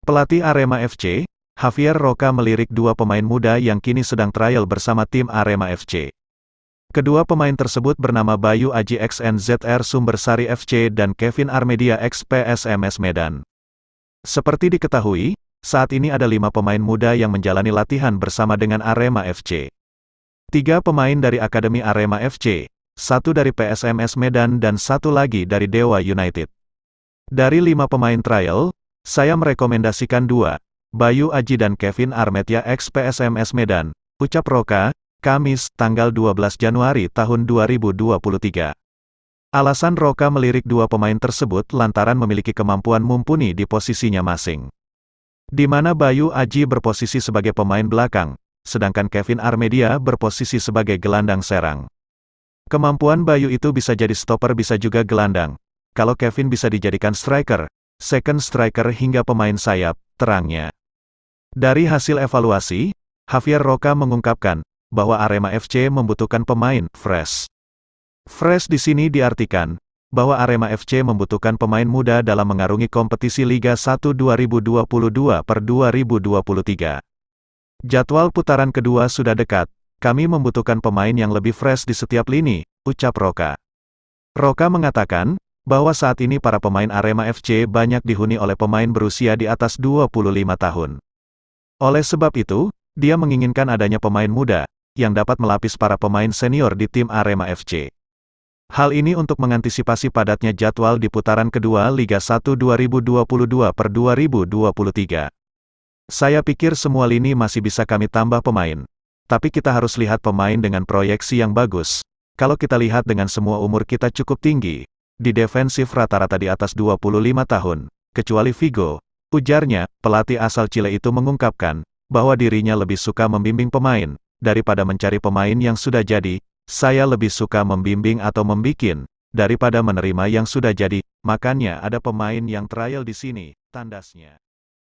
Pelatih Arema FC, Javier Roca melirik dua pemain muda yang kini sedang trial bersama tim Arema FC. Kedua pemain tersebut bernama Bayu Aji XNZR Sumbersari FC dan Kevin Armedia X PSMS Medan. Seperti diketahui, saat ini ada 5 pemain muda yang menjalani latihan bersama dengan Arema FC. 3 pemain dari Akademi Arema FC, 1 dari PSMS Medan dan 1 lagi dari Dewa United. Dari 5 pemain trial, saya merekomendasikan 2, Bayu Aji dan Kevin Armedia X PSMS Medan, ucap Roca, Kamis, tanggal 12 Januari tahun 2023. Alasan Roca melirik 2 pemain tersebut lantaran memiliki kemampuan mumpuni di posisinya masing. Di mana Bayu Aji berposisi sebagai pemain belakang, sedangkan Kevin Armedia berposisi sebagai gelandang serang. Kemampuan Bayu itu bisa jadi stopper bisa juga gelandang. Kalau Kevin bisa dijadikan striker, second striker hingga pemain sayap, terangnya. Dari hasil evaluasi, Javier Roca mengungkapkan bahwa Arema FC membutuhkan pemain fresh. Fresh di sini diartikan bahwa Arema FC membutuhkan pemain muda dalam mengarungi kompetisi Liga 1 2022/2023. Jadwal putaran kedua sudah dekat, kami membutuhkan pemain yang lebih fresh di setiap lini, ucap Roca. Roca mengatakan bahwa saat ini para pemain Arema FC banyak dihuni oleh pemain berusia di atas 25 tahun. Oleh sebab itu, dia menginginkan adanya pemain muda yang dapat melapis para pemain senior di tim Arema FC. Hal ini untuk mengantisipasi padatnya jadwal di putaran kedua Liga 1 2022/2023. Saya pikir semua lini masih bisa kami tambah pemain. Tapi kita harus lihat pemain dengan proyeksi yang bagus. Kalau kita lihat dengan semua umur kita cukup tinggi, di defensif rata-rata di atas 25 tahun, kecuali Vigo, ujarnya. Pelatih asal Chile itu mengungkapkan bahwa dirinya lebih suka membimbing pemain daripada mencari pemain yang sudah jadi. Saya lebih suka membimbing atau membikin daripada menerima yang sudah jadi, makanya ada pemain yang trial di sini, tandasnya.